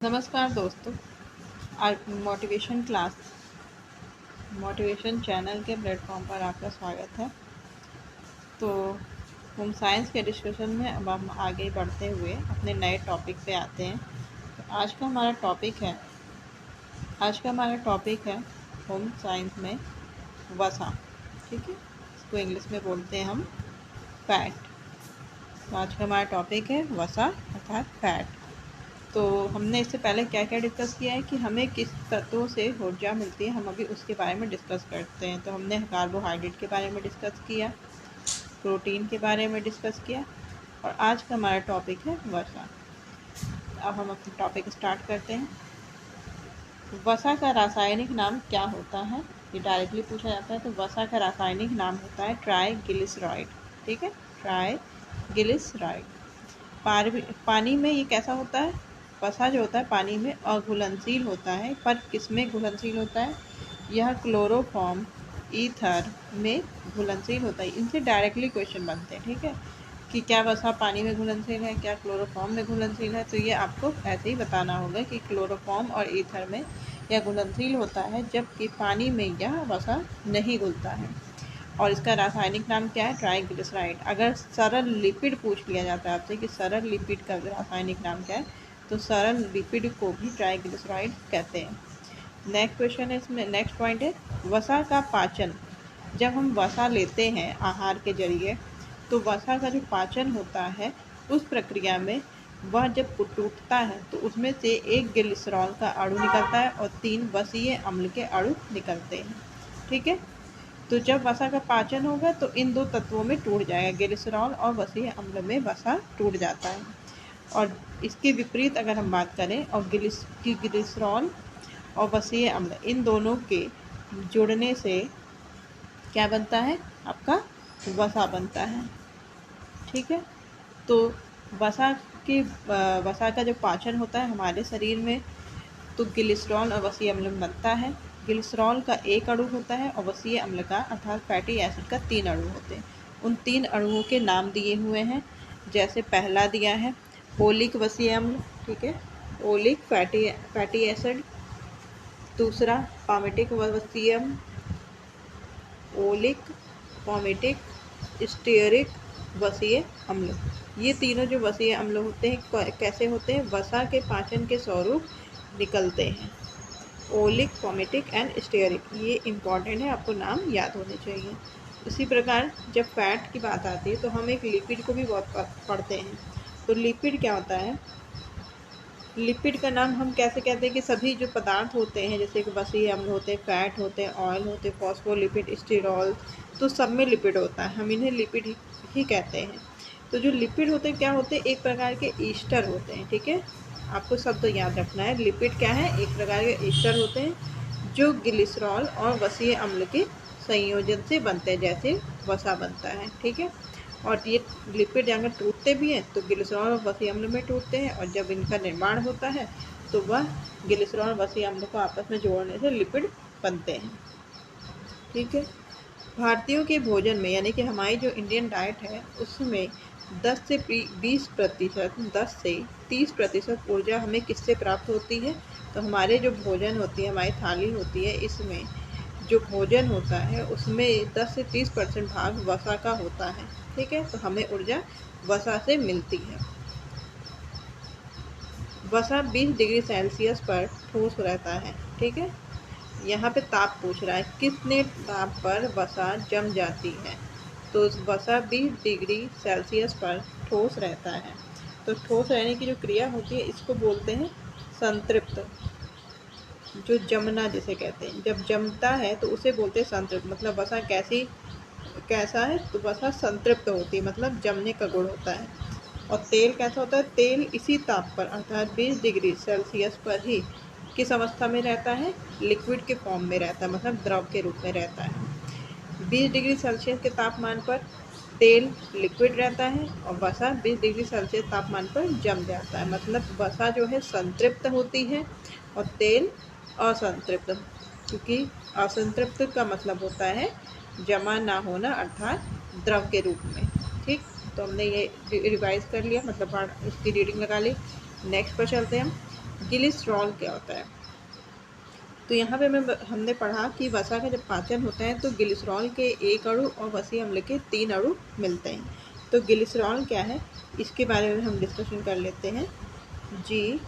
नमस्कार दोस्तों। Motivation channel के प्लेटफॉर्म पर आपका स्वागत है। तो हम साइंस के डिस्कशन में अब हम आगे बढ़ते हुए अपने नए टॉपिक पे आते हैं। तो आज का हमारा टॉपिक है होम साइंस में वसा। ठीक है, इसको इंग्लिश में बोलते हैं हम फैट। तो आज का हमारा टॉपिक है वसा अर्थात फैट। तो हमने इससे पहले क्या क्या डिस्कस किया है कि हमें किस तत्वों से ऊर्जा मिलती है, हम अभी उसके बारे में डिस्कस करते हैं। तो हमने कार्बोहाइड्रेट के बारे में डिस्कस किया, प्रोटीन के बारे में डिस्कस किया, और आज का हमारा टॉपिक है वसा। अब हम अपना टॉपिक स्टार्ट करते हैं। वसा का रासायनिक नाम क्या होता है, ये डायरेक्टली पूछा जाता है। तो वसा का रासायनिक नाम होता है ट्राइग्लिसराइड। ठीक है, ट्राइग्लिसराइड। पानी में ये कैसा होता है, वसा जो होता है पानी में अघुलनशील होता है। पर किस में घुलनशील होता है, यह क्लोरोफॉर्म ईथर में घुलनशील होता है। इनसे डायरेक्टली क्वेश्चन बनते हैं। ठीक है, कि क्या वसा पानी में घुलनशील है, क्या क्लोरोफॉर्म में घुलनशील है। तो ये आपको ऐसे ही बताना होगा कि क्लोरोफॉर्म और ईथर में यह घुलनशील होता है, जबकि पानी में यह वसा नहीं घुलता है। और इसका रासायनिक नाम क्या है, ट्राइग्लिसराइड। अगर सरल लिपिड पूछ लिया जाता है आपसे कि सरल लिपिड का रासायनिक नाम क्या है, तो सरल लिपिड को भी ट्राइग्लिसराइड कहते हैं। नेक्स्ट क्वेश्चन है, इसमें नेक्स्ट पॉइंट है वसा का पाचन। जब हम वसा लेते हैं आहार के जरिए, तो वसा का जो पाचन होता है उस प्रक्रिया में वह जब टूटता है तो उसमें से एक ग्लिसरॉल का अणु निकलता है और 3 वसीय अम्ल के अणु निकलते हैं। ठीक है, तो जब वसा का पाचन होगा तो इन दो तत्वों में टूट जाएगा, ग्लिसरॉल और वसीय अम्ल में वसा टूट जाता है। और इसके विपरीत अगर हम बात करें और ग्लिसरॉल और वसीय अम्ल इन दोनों के जुड़ने से क्या बनता है, आपका वसा बनता है। ठीक है, तो वसा का जो पाचन होता है हमारे शरीर में, तो ग्लिसरॉल और वसीय अम्ल बनता है। ग्लिसरॉल का एक अणु होता है और वसीय अम्ल का अर्थात फैटी एसिड का 3 अणु होते हैं। उन 3 अणुओं के नाम दिए हुए हैं। जैसे पहला दिया है ओलिक वसीय अम्ल। ठीक है, ओलिक फैटी एसिड। दूसरा पामेटिक वसीय अम्ल, ओलिक, पामेटिक, स्टीयरिक वसीय अम्ल। ये तीनों जो वसीय अम्ल होते हैं कैसे होते हैं, वसा के पाचन के स्वरूप निकलते हैं। ओलिक, पॉमेटिक एंड स्टीयरिक, ये इम्पॉर्टेंट है, आपको नाम याद होने चाहिए। इसी प्रकार जब फैट की बात आती है तो हम एक लिपिड को भी बहुत पढ़ते हैं। तो लिपिड क्या होता है, लिपिड का नाम हम कैसे कहते हैं कि सभी जो पदार्थ होते हैं जैसे कि वसीय अम्ल होते हैं, फैट होते हैं, ऑयल होते हैं, फॉस्फोलिपिड, स्टीरॉल, तो सब में लिपिड होता है, हम इन्हें लिपिड ही कहते हैं। तो जो लिपिड होते हैं क्या होते हैं, एक प्रकार के ईस्टर होते हैं। ठीक है, आपको शब्द याद रखना है, लिपिड क्या है, एक प्रकार के ईस्टर होते हैं जो ग्लिसरॉल और वसीय अम्ल के संयोजन से बनते हैं, जैसे वसा बनता है। ठीक है, और ये लिपिड अगर टूटते भी हैं तो ग्लिसरॉल और वसीय अम्ल में टूटते हैं, और जब इनका निर्माण होता है तो वह ग्लिसरॉल और वसीय अम्ल को आपस में जोड़ने से लिपिड बनते हैं। ठीक है, भारतीयों के भोजन में यानी कि हमारी जो इंडियन डाइट है उसमें 10 से 30% ऊर्जा हमें किससे प्राप्त होती है, तो हमारे जो भोजन होती है, हमारी थाली होती है, इसमें जो भोजन होता है उसमें 10 से 30% भाग वसा का होता है। ठीक है, तो हमें ऊर्जा वसा से मिलती है। वसा 20 डिग्री सेल्सियस पर ठोस रहता है। ठीक है, यहाँ पे ताप पूछ रहा है, कितने ताप पर वसा जम जाती है, तो वसा 20 डिग्री सेल्सियस पर ठोस रहता है। तो ठोस रहने की जो क्रिया होती है इसको बोलते हैं संतृप्त, जो जमना जिसे कहते हैं, जब जमता है तो उसे बोलते हैं संतृप्त। मतलब वसा कैसा है, तो वसा संतृप्त होती है, मतलब जमने का गुण होता है। और तेल कैसा होता है, तेल इसी ताप पर अर्थात 20 डिग्री सेल्सियस पर ही किस अवस्था में रहता है, लिक्विड के फॉर्म में रहता है, मतलब द्रव के रूप में रहता है। 20 डिग्री सेल्सियस के तापमान पर तेल लिक्विड रहता है और वसा 20 डिग्री सेल्सियस तापमान पर जम जाता है। मतलब वसा जो है संतृप्त होती है और तेल असंतृप्त, क्योंकि असंतृप्त का मतलब होता है जमा ना होना अर्थात द्रव के रूप में। ठीक, तो हमने ये रिवाइज कर लिया, मतलब इसकी रीडिंग लगा ली। नेक्स्ट पर चलते हैं हम। ग्लिसरॉल क्या होता है? तो यहाँ पे हमने पढ़ा कि वसा का जब पाचन होता है तो ग्लिसरॉल के एक अणु और वसीय अम्ल के 3 अणु मिलते हैं। तो ग्लिसरॉल क्या है, इसके बारे में हम डिस्कशन कर लेते हैं। GLYCEROL,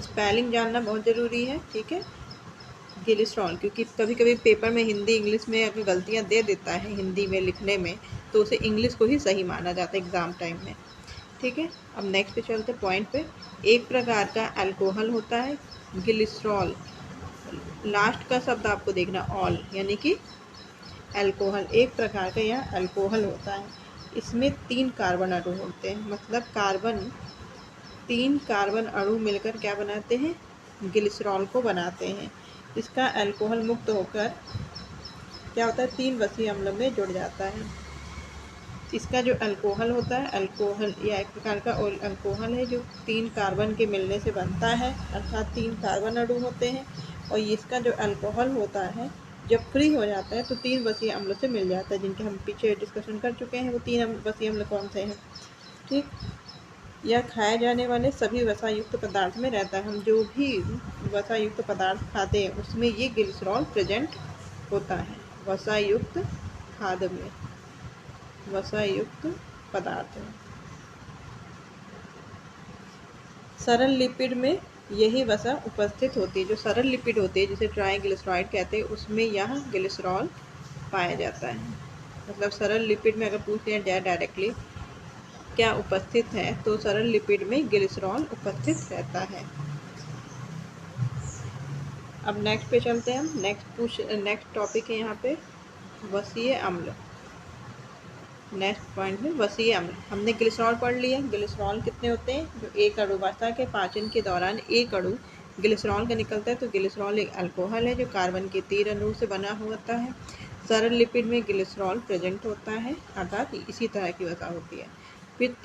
स्पेलिंग जानना बहुत ज़रूरी है, ठीक है। ग्लिसरॉल, क्योंकि कभी कभी पेपर में हिंदी इंग्लिश में अगर गलतियाँ दे देता है हिंदी में लिखने में, तो उसे इंग्लिश को ही सही माना जाता है एग्ज़ाम टाइम में, ठीक है। अब नेक्स्ट पे चलते पॉइंट पे। एक प्रकार का अल्कोहल होता है ग्लिसरॉल, लास्ट का शब्द आपको देखना ऑल, यानी कि अल्कोहल। एक प्रकार का यह अल्कोहल होता है, इसमें 3 कार्बन अणु होते हैं, मतलब 3 कार्बन अणु मिलकर क्या बनाते हैं, ग्लिसरॉल को बनाते हैं। इसका अल्कोहल मुक्त होकर क्या होता है, 3 वसीय अम्ल में जुड़ जाता है। इसका जो अल्कोहल होता है, अल्कोहल या एक प्रकार का अल्कोहल है जो 3 कार्बन के मिलने से बनता है, अर्थात 3 कार्बन अणु होते हैं। और इसका जो अल्कोहल होता है जब फ्री हो जाता है तो 3 वसीय अम्ल से मिल जाता है, जिनके हम पीछे डिस्कशन कर चुके हैं। वो 3 वसीय अम्ल कौन से हैं, ठीक। यह खाए जाने वाले सभी वसायुक्त पदार्थ में रहता है। हम जो भी वसायुक्त पदार्थ खाते हैं उसमें ये ग्लिसरॉल प्रेजेंट होता है। वसायुक्त खाद्य में वसायुक्त पदार्थ है। सरल लिपिड में यही वसा उपस्थित होती है। जो सरल लिपिड होती है जिसे ट्राइग्लिसराइड कहते हैं, उसमें यह ग्लिसरॉल पाया जाता है। मतलब सरल लिपिड में अगर पूछ लिया जाए डायरेक्टली क्या उपस्थित है, तो सरल लिपिड में ग्लिसरॉल उपस्थित रहता है। अब नेक्स्ट पे चलते हैं हम। नेक्स्ट टॉपिक है यहाँ पे वसीय अम्ल। नेक्स्ट पॉइंट में वसीय अम्ल। हमने ग्लिसरॉल पढ़ लिया। ग्लिसरॉल कितने होते हैं, जो एक अणु वसा के पाचन के दौरान एक अणु ग्लिसरॉल का निकलता है। तो ग्लिसरॉल एक अल्कोहल है जो कार्बन के 3 अणु से बना होता है। सरल लिपिड में ग्लिसरॉल प्रेजेंट होता है, अर्थात इसी तरह की वसा होती है। फिर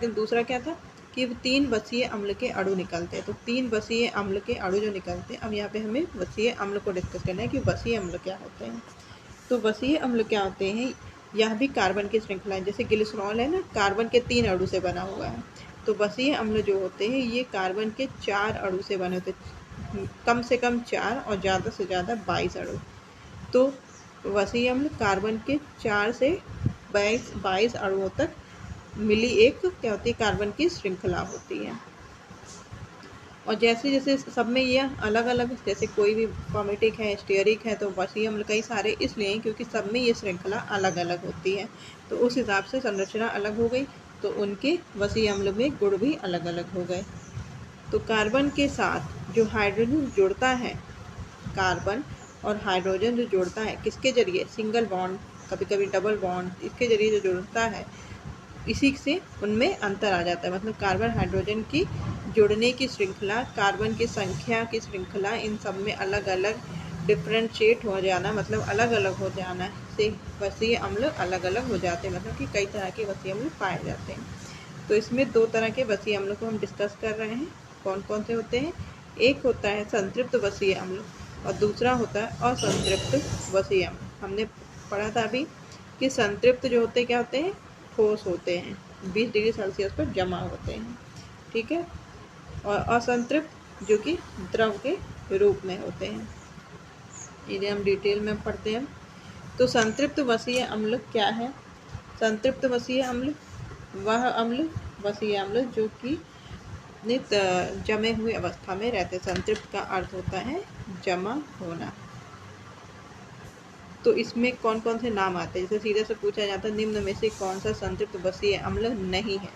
दूसरा क्या था कि 3 वसीय अम्ल के अणु निकलते हैं। तो 3 वसीय अम्ल के अणु जो निकलते हैं, अब यहाँ पे हमें वसीय अम्ल को डिस्कस करना है कि वसीय अम्ल क्या होते हैं। तो वसीय अम्ल क्या होते हैं, यह भी कार्बन की श्रृंखला है। जैसे ग्लिसरॉल है ना, कार्बन के 3 अणु से बना हुआ है। तो वसीय अम्ल जो होते हैं ये कार्बन के 4 अणु से बने होते हैं, कम से कम 4 और ज़्यादा से ज़्यादा 22 अणु। तो वसीय अम्ल कार्बन के 4 से 22 अणुओं तक मिली एक क्या होती है, कार्बन की श्रृंखला होती है। और जैसे जैसे सब में ये अलग अलग, जैसे कोई भी पॉमेटिक है, स्टीयरिक है, तो वसीय अम्ल कई सारे इसलिए हैं क्योंकि सब में ये श्रृंखला अलग अलग होती है। तो उस हिसाब से संरचना अलग हो गई, तो उनके वसीय अम्ल में गुण भी अलग अलग हो गए। तो कार्बन के साथ जो हाइड्रोजन जुड़ता है, कार्बन और हाइड्रोजन जो जुड़ता है किसके जरिए, सिंगल बॉन्ड, कभी कभी डबल बॉन्ड, इसके जरिए जो जुड़ता है, इसी से उनमें अंतर आ जाता है। मतलब कार्बन हाइड्रोजन की जुड़ने की श्रृंखला, कार्बन की संख्या की श्रृंखला, इन सब में अलग अलग डिफ्रेंशिएट हो जाना, मतलब अलग अलग हो जाना से वसीय अम्ल अलग अलग हो जाते हैं। मतलब कि कई तरह के वसीय अम्ल पाए जाते हैं। तो इसमें 2 तरह के वसीय अम्ल को हम डिस्कस कर रहे हैं। कौन कौन से होते हैं, एक होता है संतृप्त वसीय अम्ल और दूसरा होता है असंतृप्त वसीय अम्ल। हमने पढ़ा था अभी कि संतृप्त जो होते क्या होते हैं, ठोस होते हैं, 20 डिग्री सेल्सियस पर जमा होते हैं, ठीक है। और असंतृप्त जो कि द्रव के रूप में होते हैं। इन्हें हम डिटेल में पढ़ते हैं। तो संतृप्त वसीय अम्ल क्या है, संतृप्त वसीय अम्ल वह अम्ल वसीय अम्ल जो कि नित जमे हुए अवस्था में रहते। संतृप्त का अर्थ होता है जमा होना। तो इसमें कौन कौन से नाम आते हैं, जैसे सीधे से पूछा जाता है निम्न में से कौन सा संतृप्त वसीय अम्ल नहीं है,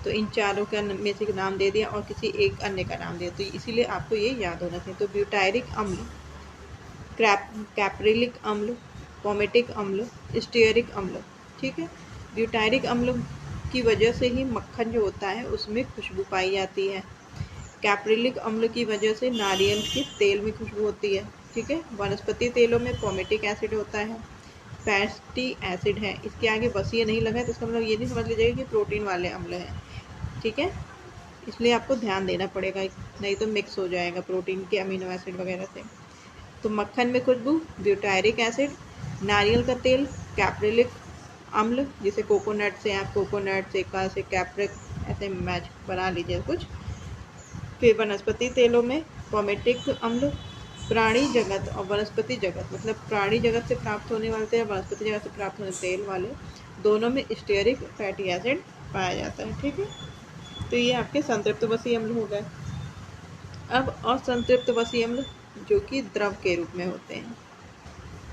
तो इन चारों का में से नाम दे दिया और किसी एक अन्य का नाम दिया। तो इसीलिए आपको ये याद होना चाहिए। तो ब्यूटायरिक अम्ल, कैप्रिलिक अम्ल, पोमेटिक अम्ल, स्टीयरिक अम्ल, ठीक है। ब्यूटायरिक अम्ल की वजह से ही मक्खन जो होता है उसमें खुशबू पाई जाती है। कैप्रिलिक अम्ल की वजह से नारियल के तेल में खुशबू होती है, ठीक है। वनस्पति तेलों में पोमेटिक एसिड होता है, फैटी एसिड है। इसके आगे वसीय नहीं लगा है तो इसका मतलब ये नहीं समझ लीजिएगा कि प्रोटीन वाले अम्ल हैं, ठीक है। इसलिए आपको ध्यान देना पड़ेगा, नहीं तो मिक्स हो जाएगा प्रोटीन के अमीनो एसिड वगैरह से। तो मक्खन में खुशबू, ब्यूटायरिक एसिड, नारियल का तेल, कैप्रिलिक अम्ल, जैसे कोकोनट से आप कोकोनट सिरका से कैप्रिक ऐसे मैच बना लीजिए कुछ। फिर वनस्पति तेलों में पॉमेटिक अम्ल, प्राणी जगत और वनस्पति जगत, मतलब प्राणी जगत से प्राप्त होने वाले तेल, वनस्पति जगत से प्राप्त होने तेल वाले दोनों में स्टीयरिक फैटी एसिड पाया जाता है। ठीक है, तो ये आपके संतृप्त वसीय अम्ल हो गए। अब असंतृप्त वसीय अम्ल जो कि द्रव के रूप में होते हैं।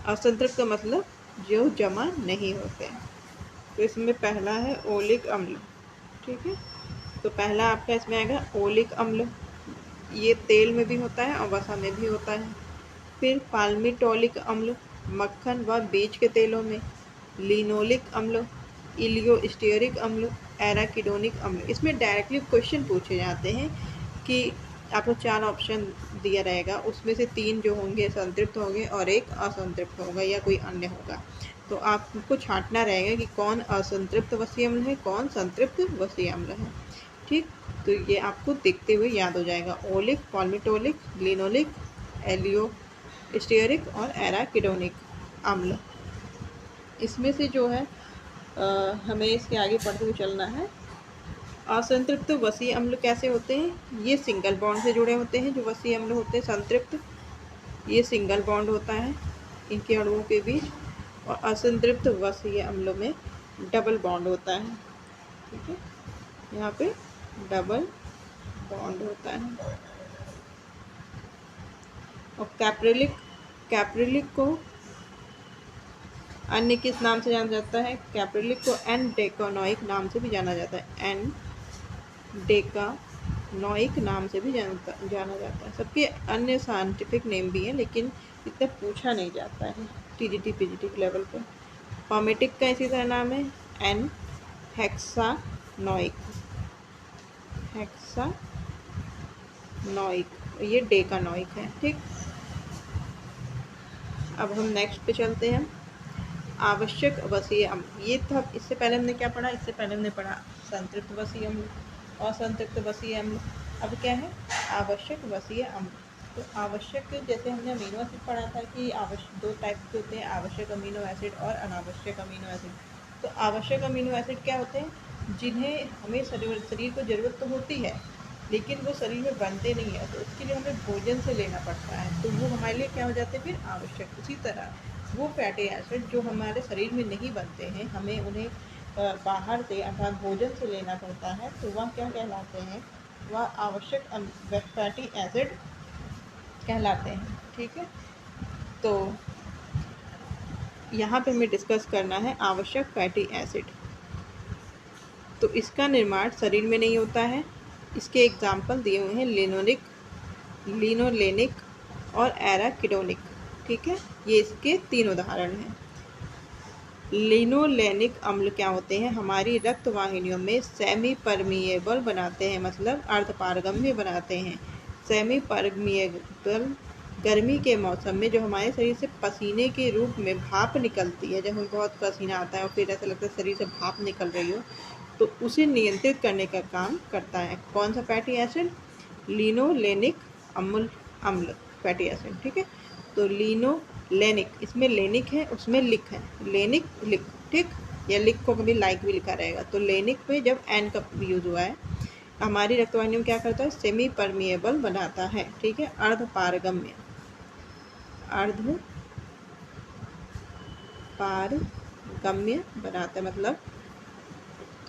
असंतृप्त मतलब जो जमा नहीं होते हैं। तो इसमें पहला है ओलिक अम्ल। ठीक है, तो पहला आपका इसमें आएगा ओलिक अम्ल, ये तेल में भी होता है और वसा में भी होता है। फिर पाल्मिटोलिक अम्ल, मक्खन व बीज के तेलों में। लिनोलिक अम्ल, इलियोस्टीयरिक अम्ल, एराकिडोनिक अम्ल। इसमें डायरेक्टली क्वेश्चन पूछे जाते हैं कि आपको 4 ऑप्शन दिया रहेगा, उसमें से 3 जो होंगे संतृप्त होंगे और 1 असंतृप्त होगा या कोई अन्य होगा। तो आपको छांटना रहेगा कि कौन असंतृप्त वसीय अम्ल है, कौन संतृप्त वसीय अम्ल है। ठीक, तो ये आपको देखते हुए याद हो जाएगा। ओलिक, पाल्मिटोलिक, लिनोलिक, एलियोस्टीयरिक और एराकिडोनिक अम्ल। इसमें से जो है हमें इसके आगे पढ़ते हुए चलना है। असंतृप्त वसीय अम्ल कैसे होते हैं? ये सिंगल बॉन्ड से जुड़े होते हैं जो वसीय अम्ल होते हैं। संतृप्त ये सिंगल बॉन्ड होता है इनके अणुओं के बीच, और असंतृप्त वसीय अम्लों में डबल बॉन्ड होता है। ठीक है, यहाँ पे डबल बॉन्ड होता है। और कैप्रिलिक को अन्य किस नाम से जाना जाता है? कैप्रिलिक को एन डेकानोइक नाम से भी जाना जाता है। एन डेकानोइक नाम से भी जाना जाता है। सबके अन्य साइंटिफिक नेम भी हैं, लेकिन इतना पूछा नहीं जाता है टीजीटी पीजीटी के लेवल पे। पॉमेटिक का इसी तरह नाम है एन हेक्सानोइक, ये डेकानोइक है। ठीक, अब हम नेक्स्ट पे चलते हैं। आवश्यक वसीय अम्ल, ये था। इससे पहले हमने क्या पढ़ा? इससे पहले हमने पढ़ा संतृप्त वसीय अम्ल और असंतृप्त वसीय अम्ल। अब क्या है? आवश्यक वसीय अम्ल। तो आवश्यक, जैसे हमने अमीनो एसिड पढ़ा था कि आवश्यक 2 टाइप के होते हैं, आवश्यक अमीनो एसिड और अनावश्यक अमीनो एसिड। तो आवश्यक अमीनो एसिड क्या होते हैं? जिन्हें हमें शरीर को ज़रूरत तो होती है, लेकिन वो शरीर में बनते नहीं है, तो उसके लिए हमें भोजन से लेना पड़ता है, तो वो हमारे लिए क्या हो जाते हैं? फिर आवश्यक। उसी तरह वो फैटी एसिड जो हमारे शरीर में नहीं बनते हैं, हमें उन्हें बाहर से अर्थात भोजन से लेना पड़ता है, तो वह क्या कहलाते हैं? वह आवश्यक फैटी एसिड कहलाते हैं। ठीक है, तो यहाँ पे हमें डिस्कस करना है आवश्यक फैटी एसिड। तो इसका निर्माण शरीर में नहीं होता है। इसके एग्जाम्पल दिए हुए हैं लिनोलेनिक और एराकिडोनिक। ठीक है, ये इसके 3 उदाहरण हैं। लिनोलेनिक अम्ल क्या होते हैं? हमारी रक्त वाहिनियों में सेमी परमिएबल बनाते हैं, मतलब अर्धपारगम्य बनाते हैं। सेमी परमिएबल गर्मी के मौसम में जो हमारे शरीर से पसीने के रूप में भाप निकलती है, जब हमें बहुत पसीना आता है और फिर ऐसा लगता है शरीर से भाप निकल रही हो, तो उसे नियंत्रित करने का काम करता है कौन सा फैटी एसिड? लिनोलेनिक अम्ल फैटी एसिड। ठीक है, तो लिनोलेनिक, इसमें लेनिक है उसमें लिक है, लेनिक लिक। ठीक, या लिक को कभी लाइक भी लिखा रहेगा। तो लेनिक में जब एन का यूज हुआ है, हमारी रक्तवाहिनियों में क्या करता है? सेमी परमिएबल बनाता है। ठीक है, अर्धपारगम्य बनाता है, मतलब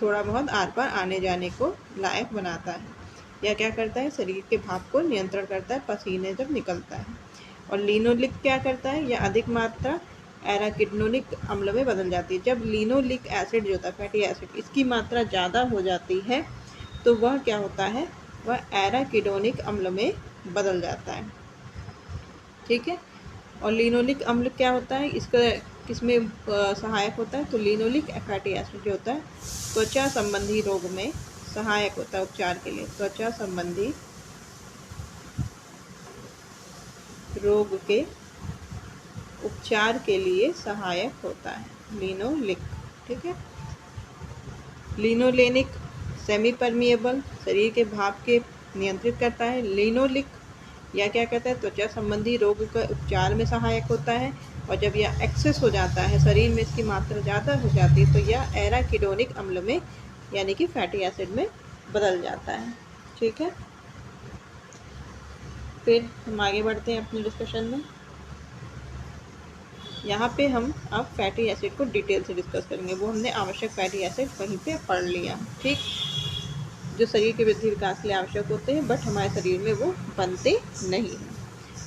थोड़ा बहुत आर पार आने जाने को लायक बनाता है। या क्या करता है? शरीर के भाप को नियंत्रण करता है पसीने जब निकलता है। और लिनोलिक क्या करता है? यह अधिक मात्रा एराकिडोनिक अम्ल में बदल जाती है। जब लिनोलिक एसिड जो होता है फैटी एसिड, इसकी मात्रा ज़्यादा हो जाती है, तो वह क्या होता है? वह एराकिडोनिक अम्ल में बदल जाता है। ठीक है, और लिनोलिक अम्ल क्या होता है? इसका किसमें सहायक होता है? तो लिनोलिक फैटी एसिड जो होता है त्वचा संबंधी रोग में सहायक होता है उपचार के लिए। त्वचा संबंधी रोग के उपचार के लिए सहायक होता है लिनोलिक। ठीक है, लिनोलेनिक सेमी परमिएबल, शरीर के भाप के नियंत्रित करता है। लिनोलिक या क्या कहता है? त्वचा संबंधी रोग का उपचार में सहायक होता है। और जब यह एक्सेस हो जाता है, शरीर में इसकी मात्रा ज़्यादा हो जाती है, तो यह एराकिडोनिक अम्ल में यानी कि फैटी एसिड में बदल जाता है। ठीक है, फिर हम आगे बढ़ते हैं अपने डिस्कशन में। यहाँ पे हम अब फैटी एसिड को डिटेल से डिस्कस करेंगे। वो हमने आवश्यक फैटी एसिड वहीं पे पढ़ लिया, ठीक, जो शरीर के वृद्धि विकास के लिए आवश्यक होते हैं, बट हमारे शरीर में वो बनते नहीं हैं।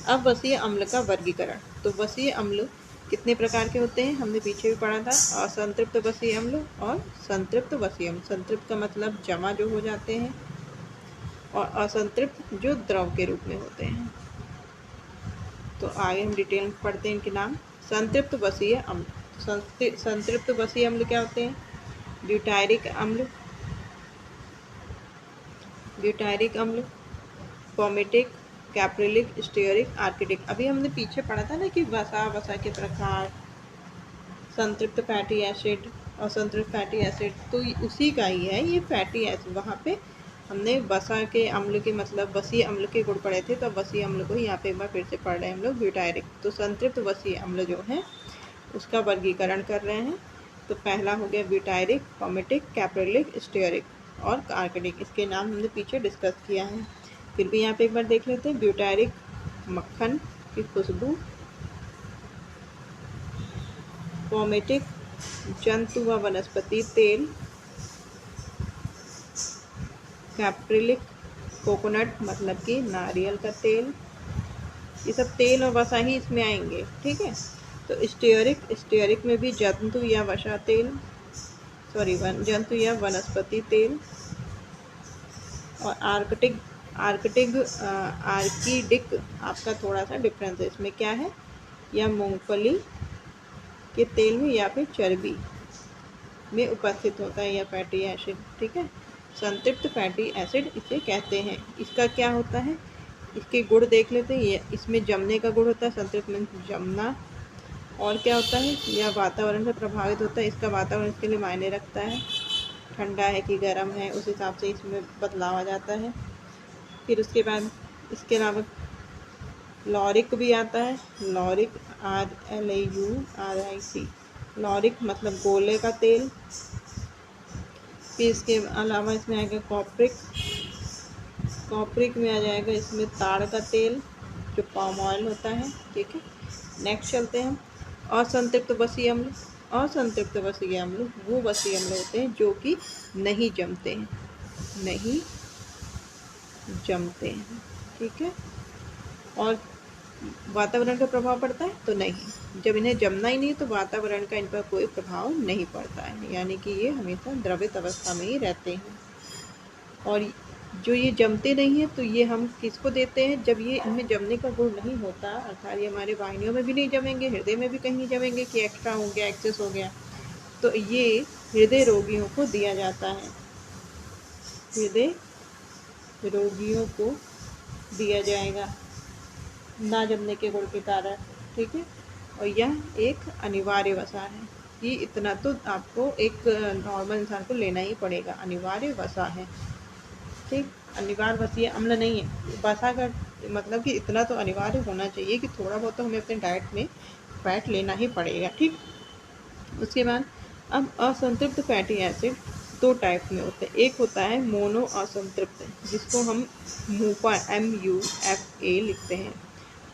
अब वसीय अम्ल का वर्गीकरण। तो वसीय अम्ल कितने प्रकार के होते हैं, हमने पीछे भी पढ़ा था। असंतृप्त वसीय अम्ल और संतृप्त वसीय अम्ल। संतृप्त का मतलब जमा जो हो जाते हैं, और असंतृप्त जो द्रव के रूप में होते हैं। तो आगे हम डिटेल में पढ़ते हैं इनके नाम। संतृप्त वसीय अम्ल। संतृप्त वसीय अम्ल क्या होते हैं? ब्यूटायरिक अम्ल, ब्यूटायरिक अम्ल, पॉमेटिक, कैप्रिलिक, स्टीयरिक, आर्किटिक। अभी हमने पीछे पढ़ा था ना कि वसा के प्रकार, संतृप्त फैटी एसिड और संतृप्त फैटी एसिड, तो उसी का ही है ये फैटी एसिड। वहाँ पे हमने वसा के अम्ल के मतलब वसीय अम्ल के गुण पढ़े थे, तो वसीय अम्ल को यहाँ पे एक बार फिर से पढ़ रहे हैं हम लोग, ब्यूटायरिक। तो संतृप्त वसीय अम्ल जो है उसका वर्गीकरण कर रहे हैं। तो पहला हो गया ब्यूटायरिक, पॉमेटिक, कैप्रिलिक, स्टीयरिक और आर्किटिक। इसके नाम हमने पीछे डिस्कस किया है, फिर भी यहाँ पे एक बार देख लेते हैं। ब्यूटायरिक मक्खन की खुशबू, पॉमेटिक जंतु व वनस्पति तेल, कैप्रिलिक कोकोनट मतलब कि नारियल का तेल। ये सब तेल और वसा ही इसमें आएंगे, ठीक है। तो स्टीयरिक में भी जंतु या वसा तेल, जंतु या वनस्पति तेल। और आर्किटिक आपका थोड़ा सा डिफरेंस है, इसमें क्या है, या मूंगफली के तेल में या फिर चर्बी में उपस्थित होता है यह फैटी एसिड, ठीक है। संतृप्त फैटी एसिड इसे कहते हैं। इसका क्या होता है, इसके गुण देख लेते हैं। ये इसमें जमने का गुण होता है, संतृप्त में जमना। और क्या होता है, यह वातावरण से प्रभावित होता है। इसका वातावरण इसके लिए मायने रखता है, ठंडा है कि गर्म है, उस हिसाब से इसमें बदलाव आ जाता है। फिर उसके बाद इसके अलावा लॉरिक भी आता है, लॉरिक LAURIC, लॉरिक मतलब गोले का तेल। फिर इसके अलावा इसमें आएगा कॉपरिक में आ जाएगा इसमें ताड़ का तेल जो पाम ऑयल होता है, ठीक है। नेक्स्ट चलते हैं हम। असंतृप्त वसीय अम्ल। असंतृप्त वसीय अम्ल वो वसीय अम्ल होते हैं जो कि नहीं जमते हैं, नहीं जमते हैं, ठीक है। और वातावरण का प्रभाव पड़ता है तो नहीं, जब इन्हें जमना ही नहीं तो वातावरण का इन पर कोई प्रभाव नहीं पड़ता है, यानी कि ये हमेशा द्रवित अवस्था में ही रहते हैं। और जो ये जमते नहीं है तो ये हम किसको देते हैं, जब ये इनमें जमने का गुण नहीं होता, अर्थात ये हमारे वाहिनियों में भी नहीं जमेंगे, हृदय में भी कहीं नहीं जमेंगे कि एक्स्ट्रा हो गया, एक्सेस हो गया, तो ये हृदय रोगियों को दिया जाता है, हृदय रोगियों को दिया जाएगा ना जमने के गुण के कारण, ठीक है। और यह एक अनिवार्य वसा है, ये इतना तो आपको एक नॉर्मल इंसान को लेना ही पड़ेगा, अनिवार्य वसा है, ठीक। अनिवार्य वसीय अम्ल नहीं है। वसा का मतलब कि इतना तो अनिवार्य होना चाहिए कि थोड़ा बहुत तो हमें अपने डाइट में फैट लेना ही पड़ेगा, ठीक। उसके बाद अब असंतृप्त फैटी एसिड दो टाइप में होते हैं। एक होता है मोनो असंतृप्त, जिसको हम MUFA MUFA लिखते हैं,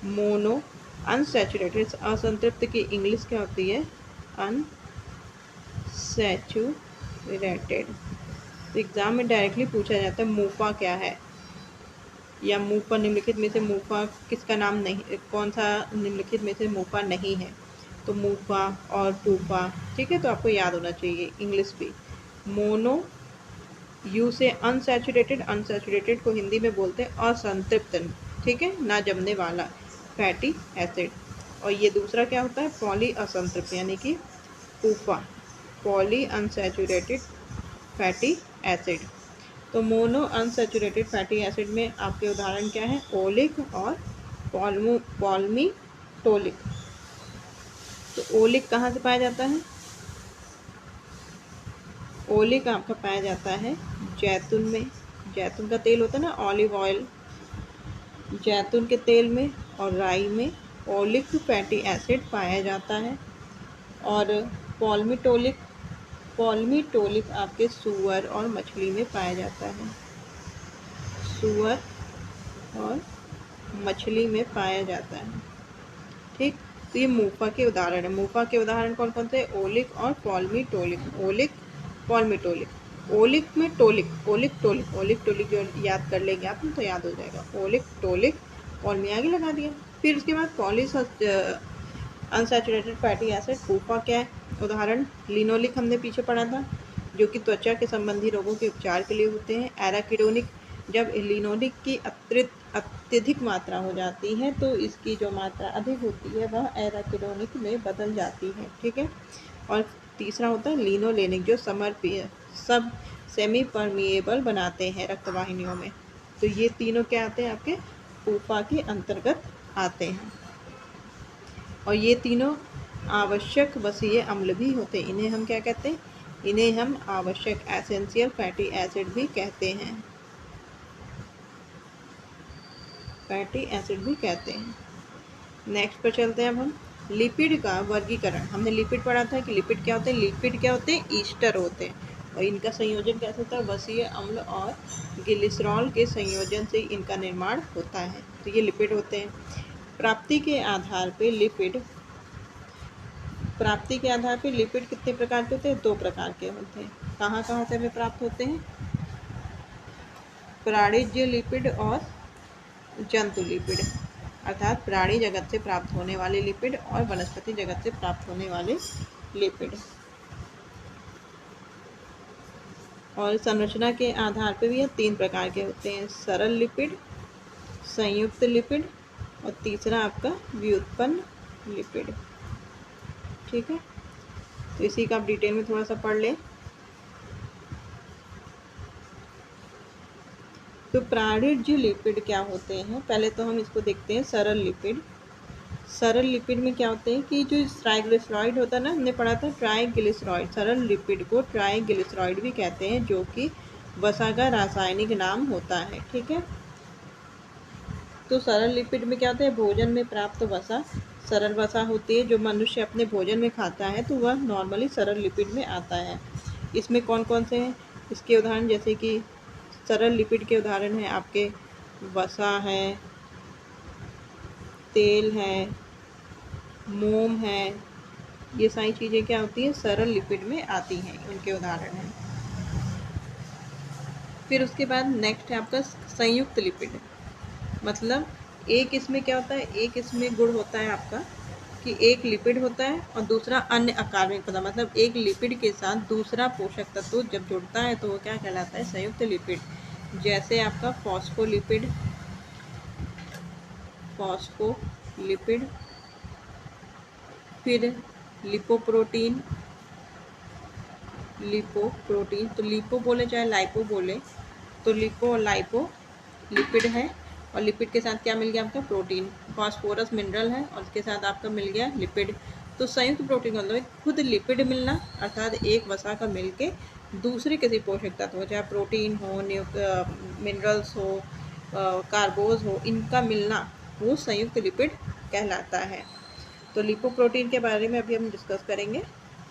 मोनो अनसैचुरेटेड। असंतृप्त की इंग्लिश क्या होती है, अनसैचुरेटेड। तो एग्जाम में डायरेक्टली पूछा जाता है MUFA क्या है, या MUFA निम्नलिखित में से MUFA किसका नाम नहीं, कौन सा निम्नलिखित में से MUFA नहीं है। तो MUFA और TUFA, ठीक है, तो आपको याद होना चाहिए इंग्लिश भी। मोनो, यू से अनसैचुरेटेड, अनसैचुरेटेड को हिंदी में बोलते हैं असंतृप्त, ठीक है, ना जमने वाला फैटी एसिड। और ये दूसरा क्या होता है, पॉली असंतृप्त, यानी कि PUFA, poly unsaturated fatty acid. तो मोनो अनसैचुरेटेड फैटी एसिड में आपके उदाहरण क्या है, ओलिक और पॉल्मीटोलिक। तो ओलिक कहाँ से पाया जाता है, ओलिक आपका पाया जाता है जैतून में, जैतून का तेल होता है ना, ऑलिव ऑयल, जैतून के तेल में और राई में ओलिक फैटी एसिड पाया जाता है। और पॉल्मीटोलिक आपके सूअर और मछली में पाया जाता है। सूअर और मछली में पाया जाता है। ठीक, तो ये मूफा के उदाहरण है। मूफा के उदाहरण कौन कौन से? ओलिक और पॉल्मीटोलिक। ओलिक, पॉल्मीटोलिक। ओलिक में टोलिक, ओलिक टोलिक जो याद कर लेंगे आप तो याद हो जाएगा। ओलिक टोलिक, पॉल्मी आगे लगा दिया। फिर उसके बाद अनसैचुरेटेड फैटी एसिड, पूफा क्या है? उदाहरण लिनोलिक हमने पीछे पढ़ा था, जो कि त्वचा के संबंधी रोगों के उपचार के लिए होते हैं। एराकिडोनिक, जब लिनोलिक की अत्यधिक मात्रा हो जाती है तो इसकी जो मात्रा अधिक होती है वह एराकिडोनिक में बदल जाती है। ठीक है। और तीसरा होता है लिनोलेनिक, जो सब सेमी परमिएबल बनाते हैं रक्तवाहिनियों में। तो ये तीनों क्या आते हैं? आपके पूफा के अंतर्गत आते हैं। और ये तीनों आवश्यक वसीय अम्ल भी होते हैं। इन्हें हम क्या कहते हैं? इन्हें हम आवश्यक एसेंशियल फैटी एसिड भी कहते हैं। फैटी एसिड भी कहते हैं। नेक्स्ट पर चलते हैं अब हम। लिपिड का वर्गीकरण। हमने लिपिड पढ़ा था कि लिपिड क्या होते हैं? लिपिड क्या होते हैं? ईस्टर होते हैं। और इनका संयोजन कैसे होता है? वसीय अम्ल और ग्लिसरॉल के संयोजन से इनका निर्माण होता है। तो ये लिपिड होते हैं। प्राप्ति के आधार पे लिपिड कितने प्रकार के होते हैं? 2 प्रकार के होते हैं। कहाँ कहाँ से हमें प्राप्त होते हैं? प्राणिज लिपिड और जंतु लिपिड, अर्थात प्राणी जगत से प्राप्त होने वाले लिपिड और वनस्पति जगत से प्राप्त होने वाले लिपिड। और संरचना के आधार पर भी यह 3 प्रकार के होते हैं। सरल लिपिड, संयुक्त लिपिड और तीसरा आपका व्युत्पन्न लिपिड। ठीक है, तो इसी का आप डिटेल में थोड़ा सा पढ़ लें। तो प्राणिज लिपिड क्या होते हैं? पहले तो हम इसको देखते हैं। सरल लिपिड। सरल लिपिड में क्या होते हैं कि जो ट्राइग्लिसराइड होता है ना, हमने पढ़ा था ट्राइग्लिसराइड। सरल लिपिड को ट्राइग्लिसराइड भी कहते हैं, जो कि वसा का रासायनिक नाम होता है। ठीक है, तो सरल लिपिड में क्या होता है? भोजन में प्राप्त वसा सरल वसा होती है। जो मनुष्य अपने भोजन में खाता है तो वह नॉर्मली सरल लिपिड में आता है। इसमें कौन कौन से हैं? इसके उदाहरण जैसे कि सरल लिपिड के उदाहरण हैं आपके वसा है, तेल है, मोम है। ये सारी चीज़ें क्या होती है? सरल लिपिड में आती हैं, उनके उदाहरण हैं। फिर उसके बाद नेक्स्ट है आपका संयुक्त लिपिड। मतलब एक इसमें क्या होता है? एक इसमें गुण होता है आपका कि एक लिपिड होता है और दूसरा अन्य अकार्बनिक पदार्थ। मतलब एक लिपिड के साथ दूसरा पोषक तत्व जब जुड़ता है तो वो क्या कहलाता है? संयुक्त लिपिड। जैसे आपका फॉस्फोलिपिड, फिर लिपोप्रोटीन। तो लिपो बोले चाहे लाइपो बोले, तो लिपो और लाइपो लिपिड है। और लिपिड के साथ क्या मिल गया आपका? प्रोटीन। फॉस्फोरस मिनरल है और उसके साथ आपका मिल गया लिपिड। तो संयुक्त प्रोटीन का मतलब खुद लिपिड मिलना, अर्थात एक वसा का मिलके दूसरे किसी पोषक तत्व, चाहे प्रोटीन हो, मिनरल्स हो, कार्बोज हो, इनका मिलना वो संयुक्त लिपिड कहलाता है। तो लिपोप्रोटीन के बारे में अभी हम डिस्कस करेंगे,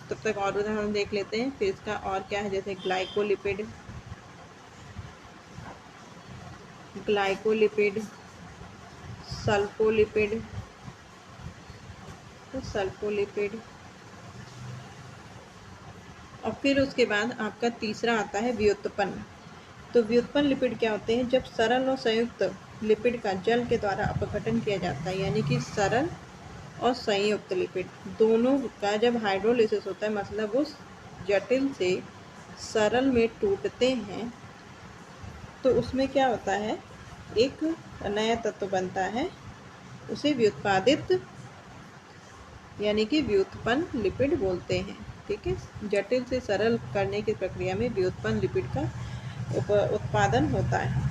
तब तक और उदाहरण देख लेते हैं। फिर इसका और क्या है, जैसे ग्लाइकोलिपिड, सल्फोलिपिड। और फिर उसके बाद आपका तीसरा आता है व्युत्पन्न। तो व्युत्पन्न लिपिड क्या होते हैं? जब सरल और संयुक्त लिपिड का जल के द्वारा अपघटन किया जाता है, यानी कि सरल और संयुक्त लिपिड दोनों का जब हाइड्रोलिसिस होता है, मतलब उस जटिल से सरल में टूटते हैं, तो उसमें क्या होता है? एक नया तत्व बनता है, उसे व्युत्पादित यानी कि व्युत्पन्न लिपिड बोलते हैं। ठीक है, जटिल से सरल करने की प्रक्रिया में व्युत्पन्न लिपिड का उत्पादन होता है।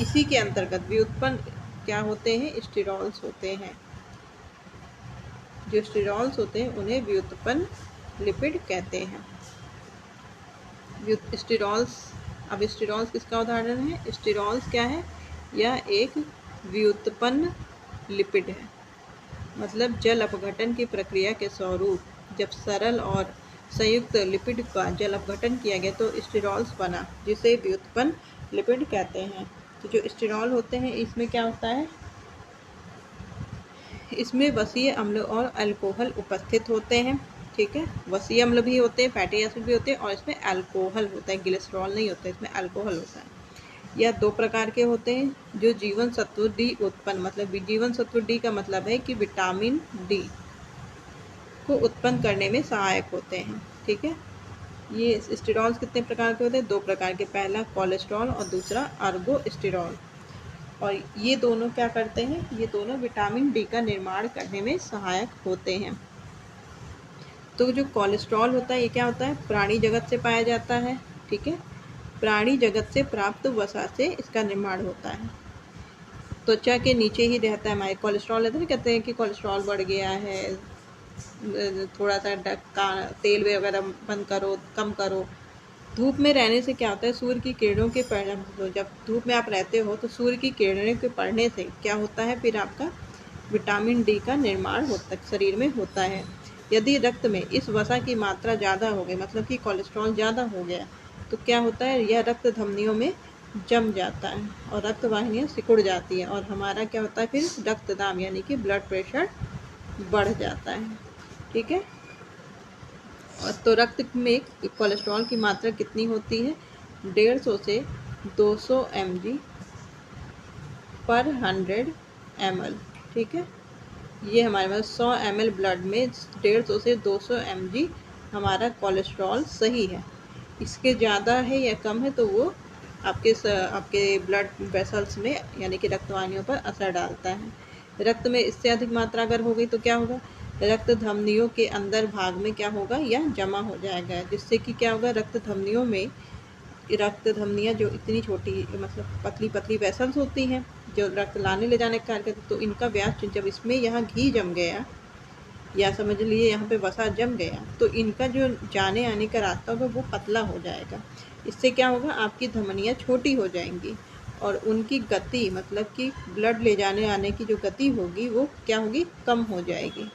इसी के अंतर्गत व्युत्पन्न क्या होते हैं? स्टीरॉल्स होते हैं। जो स्टीरॉल्स होते हैं उन्हें व्युत्पन्न लिपिड कहते हैं। स्टीरॉल्स, अब स्टीरॉल्स किसका उदाहरण है? स्टीरॉल्स क्या है? यह एक व्युत्पन्न लिपिड है। मतलब जल अपघटन की प्रक्रिया के स्वरूप जब सरल और संयुक्त लिपिड का जल अपघटन किया गया तो स्टीरॉल्स बना, जिसे व्युत्पन्न लिपिड कहते हैं। तो जो स्टीरॉल होते हैं इसमें क्या होता है, इसमें वसीय अम्ल और अल्कोहल उपस्थित होते हैं। ठीक है, वसीय अम्ल भी होते हैं, फैटी एसिड भी होते हैं, और इसमें अल्कोहल होता है, ग्लिसरॉल नहीं होता है, इसमें अल्कोहल होता है। यह दो प्रकार के होते हैं, जो जीवन सत्व डी उत्पन्न, मतलब जीवन सत्व डी का मतलब है कि विटामिन डी को उत्पन्न करने में सहायक होते हैं। ठीक है, ये स्टेरॉल्स कितने प्रकार के होते हैं, दो प्रकार के, पहला कोलेस्ट्रॉल और दूसरा अर्गोस्टेरॉल। और ये दोनों क्या करते हैं, ये दोनों विटामिन डी का निर्माण करने में सहायक होते हैं। तो जो कोलेस्ट्रॉल होता है ये क्या होता है, प्राणी जगत से पाया जाता है। ठीक है, प्राणी जगत से प्राप्त वसा से इसका निर्माण होता है। त्वचा के नीचे ही रहता है हमारे कोलेस्ट्रॉल, रहता है, कहते हैं कि कोलेस्ट्रॉल बढ़ गया है, थोड़ा सा तेल वगैरह बंद करो, कम करो। धूप में रहने से क्या होता है, सूर्य की किरणों के पड़ने, जब धूप में आप रहते हो तो सूर्य की किरणों के पड़ने से क्या होता है, फिर आपका विटामिन डी का निर्माण होता शरीर में होता है। यदि रक्त में इस वसा की मात्रा ज़्यादा हो गई, मतलब कि कोलेस्ट्रॉल ज़्यादा हो गया, तो क्या होता है, यह रक्त धमनियों में जम जाता है और रक्त वाहिनियाँ सिकुड़ जाती है, और हमारा क्या होता है, फिर रक्तदाब यानी कि ब्लड प्रेशर बढ़ जाता है। ठीक है, और तो रक्त में कोलेस्ट्रॉल की मात्रा कितनी होती है, 150 से 200 mg पर 100 ml। ठीक है, ये हमारे पास 100 ml ब्लड में 150 से 200 mg हमारा कोलेस्ट्रॉल सही है। इसके ज़्यादा है या कम है तो वो आपके ब्लड वेसल्स में यानी कि रक्तवाहिनियों पर असर डालता है। रक्त में इससे अधिक मात्रा अगर हो गई तो क्या होगा, रक्त धमनियों के अंदर भाग में क्या होगा, या जमा हो जाएगा, जिससे कि क्या होगा, रक्त धमनियाँ जो इतनी छोटी, मतलब पतली पतली वेसल्स होती हैं जो रक्त लाने ले जाने का कार्य करते, तो इनका व्यास जब इसमें यहाँ घी जम गया, या समझ लिए यहाँ पे वसा जम गया, तो इनका जो जाने आने का रास्ता होगा वो पतला हो जाएगा। इससे क्या होगा, आपकी धमनियाँ छोटी हो जाएंगी और उनकी गति, मतलब कि ब्लड ले जाने आने की जो गति होगी वो क्या होगी, कम हो जाएगी।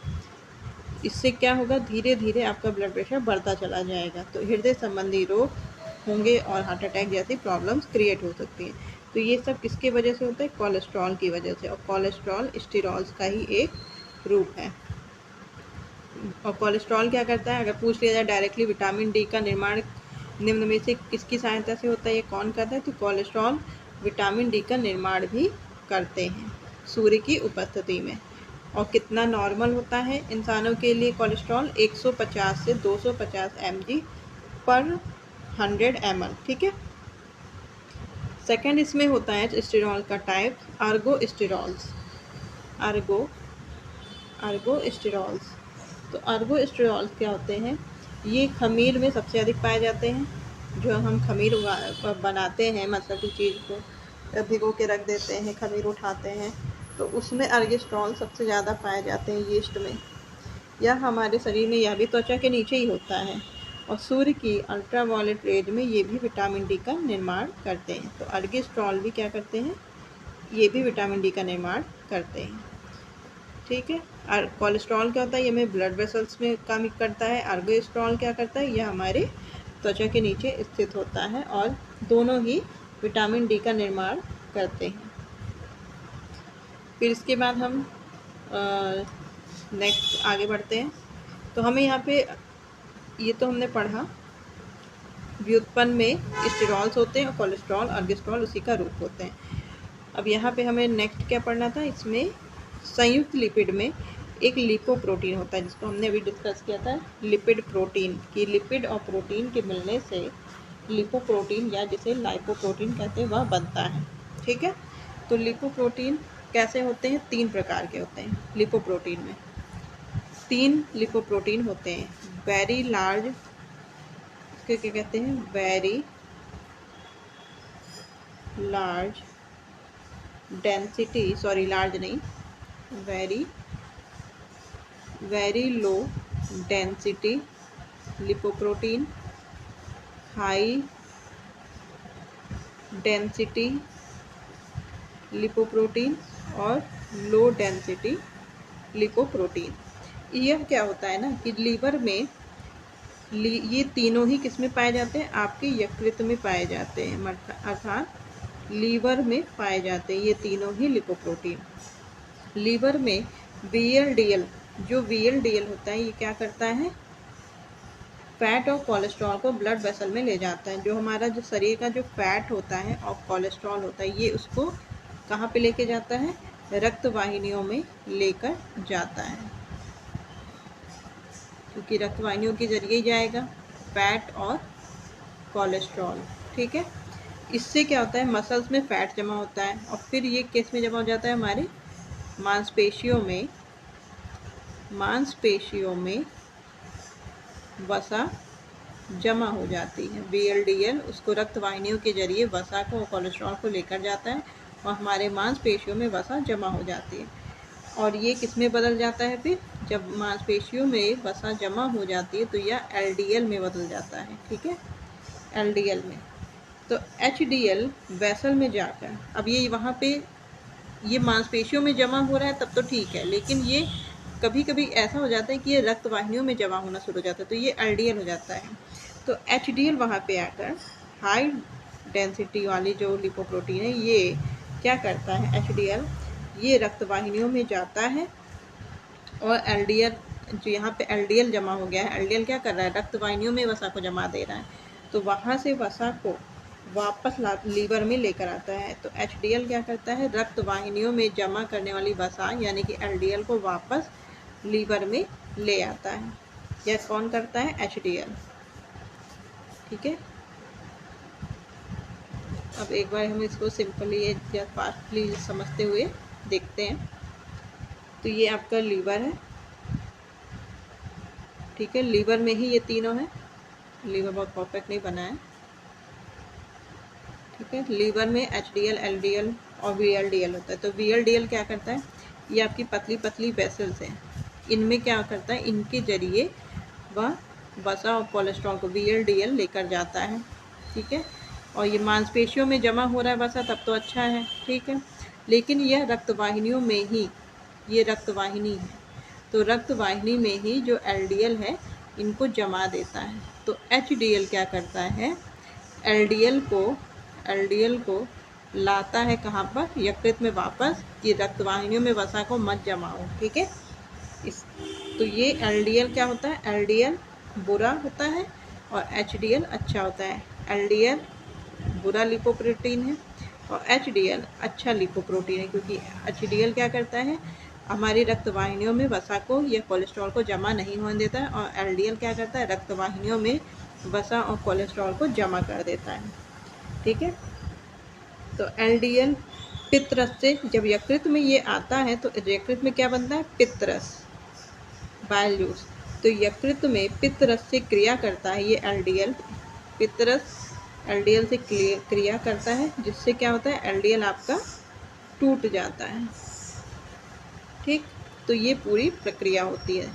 इससे क्या होगा, धीरे धीरे आपका ब्लड प्रेशर बढ़ता चला जाएगा, तो हृदय संबंधी रोग होंगे और हार्ट अटैक जैसी प्रॉब्लम्स क्रिएट हो सकती हैं। तो ये सब किसके वजह से होता है, कोलेस्ट्रॉल की वजह से, और कोलेस्ट्रॉल स्टीरॉल्स का ही एक रूप है। और कोलेस्ट्रॉल क्या करता है, अगर पूछ लिया जाए डायरेक्टली, विटामिन डी का निर्माण निम्न में से किसकी सहायता से होता है, ये कौन करता है, तो कोलेस्ट्रॉल विटामिन डी का निर्माण भी करते हैं सूर्य की उपस्थिति में। और कितना नॉर्मल होता है इंसानों के लिए कोलेस्ट्रॉल, 150 से 250 mg पर 100 ml। ठीक है, सेकेंड इसमें होता है स्टीरॉल का टाइप अर्गोस्टेरॉल्स। अर्गोस्टेरॉल्स, तो अर्गोस्टेरॉल्स क्या होते हैं, ये खमीर में सबसे अधिक पाए जाते हैं। जो हम खमीर बनाते हैं, मतलब कि चीज़ को भिगो के रख देते हैं, खमीर उठाते हैं, तो उसमें अर्गोस्टेरॉल सबसे ज़्यादा पाए जाते हैं यीस्ट में। यह हमारे शरीर में, यह भी त्वचा के नीचे ही होता है, और सूर्य की अल्ट्रावायलेट रेज में ये भी विटामिन डी का निर्माण करते हैं। तो अर्गोस्टेरॉल भी क्या करते हैं, ये भी विटामिन डी का निर्माण करते हैं। ठीक है, और कोलेस्ट्रॉल क्या होता है, ये हमें ब्लड वेसल्स में काम करता है। अर्गोस्टेरॉल क्या करता है, यह हमारे त्वचा के नीचे स्थित होता है, और दोनों ही विटामिन डी का निर्माण करते हैं। फिर इसके बाद हम नेक्स्ट आगे बढ़ते हैं। तो हमें यहाँ पे, ये तो हमने पढ़ा, व्युत्पन्न में स्टेरॉल्स होते हैं और कोलेस्ट्रॉल अर्गोस्टेरॉल उसी का रूप होते हैं। अब यहाँ पे हमें नेक्स्ट क्या पढ़ना था, इसमें संयुक्त लिपिड में एक लिपोप्रोटीन होता है, जिसको हमने अभी डिस्कस किया था, लिपिड प्रोटीन की, लिपिड और प्रोटीन के मिलने से लिपोप्रोटीन, या जिसे लाइपोप्रोटीन कहते हैं, वह बनता है। ठीक है, तो लिपोप्रोटीन कैसे होते हैं, 3 प्रकार के होते हैं। लिपोप्रोटीन में 3 लिपोप्रोटीन होते हैं। वेरी लार्ज, इसके क्या कहते हैं, very large density, sorry large नहीं, very low density lipoprotein, high density lipoprotein और लो डेंसिटी लिपोप्रोटीन। यह क्या होता है ना कि लीवर में ये तीनों ही किस में पाए जाते हैं, आपके यकृत में पाए जाते हैं, अर्थात लीवर में पाए जाते हैं ये तीनों ही लिपोप्रोटीन। लीवर में VLDL, जो VLDL होता है ये क्या करता है, फैट और कोलेस्ट्रॉल को ब्लड वेसल में ले जाता है। जो हमारा जो शरीर का जो फैट होता है और कोलेस्ट्रॉल होता है ये उसको कहाँ पे लेके जाता है, रक्त वाहिनियों में लेकर जाता है, क्योंकि रक्त वाहिनियों के जरिए ही जाएगा फैट और कोलेस्ट्रॉल। ठीक है, इससे क्या होता है, मसल्स में फैट जमा होता है और फिर ये किस में जमा हो जाता है, हमारे मांसपेशियों में वसा जमा हो जाती है। VLDL उसको रक्त वाहिनियों के जरिए वसा को और कोलेस्ट्रॉल को लेकर जाता है और हमारे मांसपेशियों में वसा जमा हो जाती है। और ये किस में बदल जाता है, फिर जब मांसपेशियों में वसा जमा हो जाती है तो यह LDL में बदल जाता है। ठीक है, LDL में। तो HDL वेसल में जाकर, अब ये वहाँ पे ये मांसपेशियों में जमा हो रहा है तब तो ठीक है, लेकिन ये कभी कभी ऐसा हो जाता है कि ये रक्त वाहिनियों में जमा होना शुरू हो जाता है तो ये LDL हो जाता है। तो HDL वहाँ पे आकर हाई डेंसिटी वाली जो लिपोप्रोटीन है ये क्या करता है, HDL ये रक्त वाहिनियों में जाता है और LDL जो यहाँ पे LDL जमा हो गया है, LDL क्या कर रहा है, रक्त वाहिनियों में वसा को जमा दे रहा है, तो वहाँ से वसा को वापस लीवर में लेकर आता है। तो HDL क्या करता है, रक्त वाहिनियों में जमा करने वाली वसा यानी कि LDL को वापस लीवर में ले आता है। यह कौन करता है, HDL। ठीक है, अब एक बार हम इसको सिंपली या फास्टली समझते हुए देखते हैं। तो ये आपका लीवर है, ठीक है, लीवर में ही ये तीनों है, लीवर बहुत परफेक्ट नहीं बना है। ठीक है, लीवर में HDL, LDL और VLDL होता है। तो VLDL क्या करता है, ये आपकी पतली पतली वेसल्स हैं, इनमें क्या करता है, इनके जरिए वह वसा और कोलेस्ट्रॉल को VLDL लेकर जाता है। ठीक है, और ये मांसपेशियों में जमा हो रहा है वसा तब तो अच्छा है। ठीक है, लेकिन यह रक्तवाहिनियों में ही, ये रक्तवाहिनी है तो रक्तवाहिनी में ही जो LDL है इनको जमा देता है। तो HDL क्या करता है, LDL को लाता है कहाँ पर, यकृत में वापस, कि रक्तवाहिनियों में वसा को मत जमा हो। ठीक है, तो ये LDL क्या होता है, LDL बुरा होता है और HDL अच्छा होता है। LDL बुरा लिपोप्रोटीन है और HDL अच्छा लिपोप्रोटीन है, क्योंकि HDL क्या करता है, हमारी रक्तवाहिनियों में वसा को या कोलेस्ट्रॉल को जमा नहीं होने देता है और LDL क्या करता है, रक्तवाहिनियों में वसा और कोलेस्ट्रॉल को जमा कर देता है। ठीक है, तो LDL पित्तरस से जब यकृत में ये आता है तो यकृत में क्या बनता है, पित्तरस, बाइल जूस। तो यकृत में पित्तरस से क्रिया करता है ये LDL, पित्तरस LDL से क्रिया करता है, जिससे क्या होता है, LDL आपका टूट जाता है। ठीक, तो ये पूरी प्रक्रिया होती है।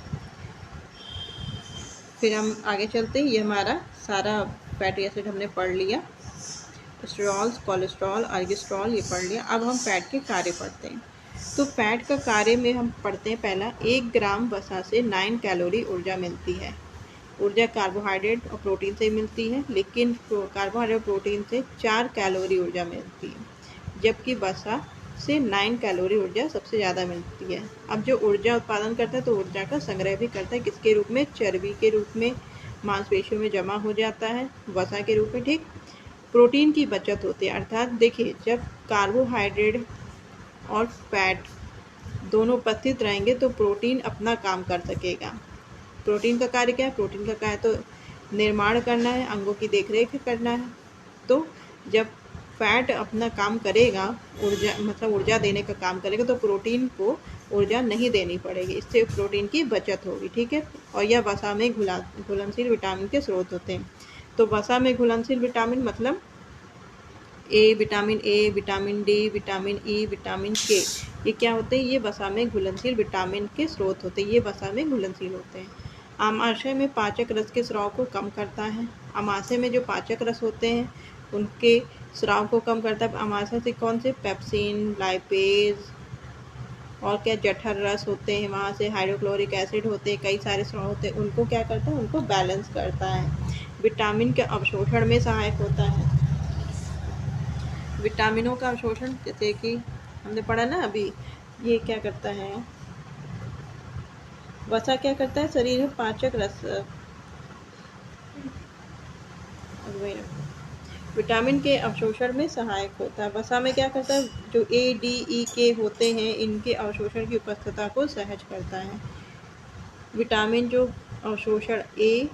फिर हम आगे चलते हैं, ये हमारा सारा फैटी एसिड हमने पढ़ लिया, स्टेरॉल्स, कोलेस्ट्रॉल, अर्गिस्ट्रॉल ये पढ़ लिया। अब हम फैट के कार्य पढ़ते हैं। तो फैट का कार्य में हम पढ़ते हैं, पहला 1 ग्राम वसा से 9 कैलोरी ऊर्जा मिलती है। ऊर्जा कार्बोहाइड्रेट और प्रोटीन से मिलती है, लेकिन कार्बोहाइड्रेट और प्रोटीन से 4 कैलोरी ऊर्जा मिलती है, जबकि वसा से 9 कैलोरी ऊर्जा सबसे ज़्यादा मिलती है। अब जो ऊर्जा उत्पादन करता है तो ऊर्जा का संग्रह भी करता है, किसके रूप में, चर्बी के रूप में, मांसपेशियों में जमा हो जाता है वसा के रूप में। ठीक, प्रोटीन की बचत होती है, अर्थात देखिए जब कार्बोहाइड्रेट और फैट दोनों उपस्थित रहेंगे तो प्रोटीन अपना काम कर सकेगा। प्रोटीन का कार्य क्या है, प्रोटीन का कार्य तो निर्माण करना है, अंगों की देखरेख करना है। तो जब फैट अपना काम करेगा, ऊर्जा देने का काम करेगा, तो प्रोटीन को ऊर्जा नहीं देनी पड़ेगी, इससे प्रोटीन की बचत होगी। ठीक है, और यह वसा में घुलनशील विटामिन के स्रोत होते हैं। तो वसा में घुलनशील विटामिन मतलब vitamin A, vitamin D, vitamin E, vitamin के, ये क्या होते हैं, ये वसा में घुलनशील विटामिन के स्रोत होते हैं, ये वसा में घुलनशील होते हैं। आमाशय में पाचक रस के स्राव को कम करता है। आमाशय में जो पाचक रस होते हैं उनके स्राव को कम करता है। आमाशय से कौन से, पेप्सिन, लाइपेज और क्या जठर रस होते हैं, वहाँ से हाइड्रोक्लोरिक एसिड होते हैं, कई सारे स्राव होते हैं, उनको क्या करता है, उनको बैलेंस करता है। विटामिन के अवशोषण में सहायक होता है। विटामिनों का अवशोषण जैसे कि हमने पढ़ा ना अभी, ये क्या करता है, वसा क्या करता है, शरीर में पाचक रस, विटामिन के अवशोषण में सहायक होता है। वसा में क्या करता है, जो ए डी ई के होते हैं, इनके अवशोषण की उपस्थिति को सहज करता है। विटामिन जो अवशोषण ए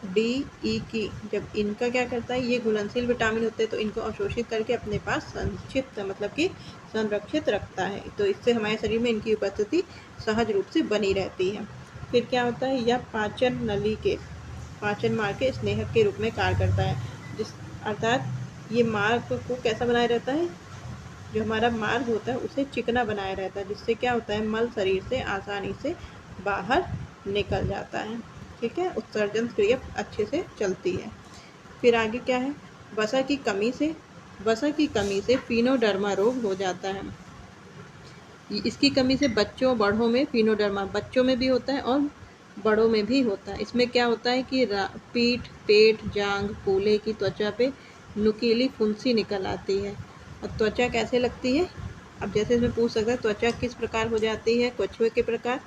डी ई की, जब इनका क्या करता है, ये घुलनशील विटामिन होते हैं तो इनको अवशोषित करके अपने पास संचित मतलब कि संरक्षित रखता है, तो इससे हमारे शरीर में इनकी उपस्थिति सहज रूप से बनी रहती है। फिर क्या होता है, यह पाचन नली के पाचन मार्ग के स्नेहक के रूप में कार्य करता है, जिस अर्थात ये मार्ग को कैसा बनाए रहता है, जो हमारा मार्ग होता है उसे चिकना बनाया रहता है, जिससे क्या होता है, मल शरीर से आसानी से बाहर निकल जाता है। ठीक है, उत्सर्जन क्रिया अच्छे से चलती है। फिर आगे क्या है, वसा की कमी से फिनोडर्मा रोग हो जाता है। इसकी कमी से बच्चों बड़ों में फिनोडर्मा बच्चों में भी होता है और बड़ों में भी होता है। इसमें क्या होता है कि पीठ, पेट, जांघ, कूल्हे की त्वचा पे नुकीली फुंसी निकल आती है। और त्वचा कैसे लगती है, अब जैसे इसमें पूछ सकता है त्वचा किस प्रकार हो जाती है, कछुए के प्रकार,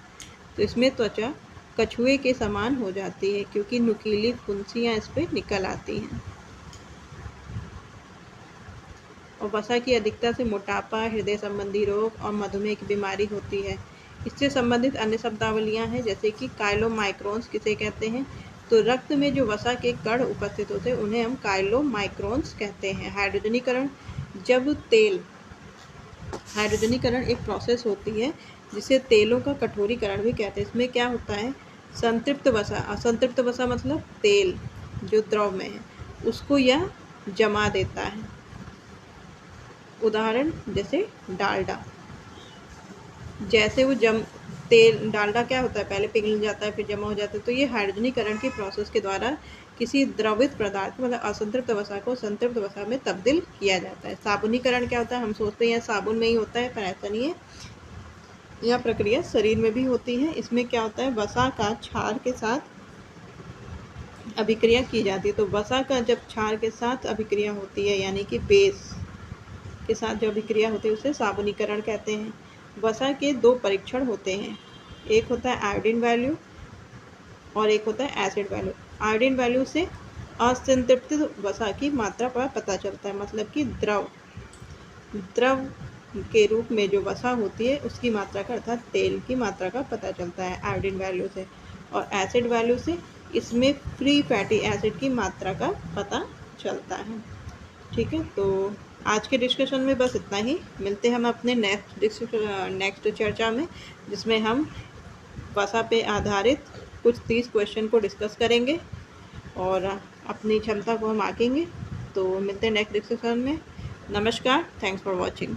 तो इसमें त्वचा कछुए के समान हो जाती है क्योंकि नुकीली फुंसियाँ इस पर निकल आती हैं। और वसा की अधिकता से मोटापा, हृदय संबंधी रोग और मधुमेह की बीमारी होती है। इससे संबंधित अन्य शब्दावलियाँ हैं जैसे कि काइलोमाइक्रोन्स किसे कहते हैं, तो रक्त में जो वसा के कण उपस्थित होते हैं उन्हें हम काइलोमाइक्रोन्स कहते हैं। हाइड्रोजनीकरण, जब तेल, हाइड्रोजनीकरण एक प्रोसेस होती है जिसे तेलों का कठोरीकरण भी कहते हैं। इसमें क्या होता है, संतृप्त वसा, असंतृप्त वसा मतलब तेल जो द्रव में है उसको यह जमा देता है। उदाहरण जैसे डालडा, जैसे वो तेल डालडा क्या होता है, पहले पिघल जाता है फिर जमा हो जाता है, तो ये हाइड्रोजनीकरण के प्रोसेस के द्वारा किसी द्रवित पदार्थ मतलब असंतृप्त वसा को संतृप्त वसा में तब्दील किया जाता है। साबुनीकरण क्या होता है, हम सोचते हैं साबुन में ही होता है, पर ऐसा नहीं है, यह प्रक्रिया शरीर में भी होती है। इसमें क्या होता है, वसा का क्षार के साथ अभिक्रिया की जाती है। तो वसा का जब क्षार के साथ अभिक्रिया होती है यानी कि बेस के साथ जो अभिक्रिया होती है उसे साबुनीकरण कहते हैं। वसा के दो परीक्षण होते हैं, एक होता है आयोडीन वैल्यू और एक होता है एसिड वैल्यू। आयोडीन वैल्यू से असंतृप्त वसा की मात्रा का पता चलता है, मतलब कि द्रव के रूप में जो वसा होती है उसकी मात्रा का अर्थात तेल की मात्रा का पता चलता है आयोडीन वैल्यू से। और एसिड वैल्यू से इसमें फ्री फैटी एसिड की मात्रा का पता चलता है। ठीक है, तो आज के डिस्कशन में बस इतना ही। मिलते हैं हम अपने नेक्स्ट चर्चा में, जिसमें हम वसा पे आधारित कुछ 30 क्वेश्चन को डिस्कस करेंगे और अपनी क्षमता को हम आंकेंगे। तो मिलते हैं नेक्स्ट डिस्कशन में। नमस्कार, थैंक्स फॉर वॉचिंग।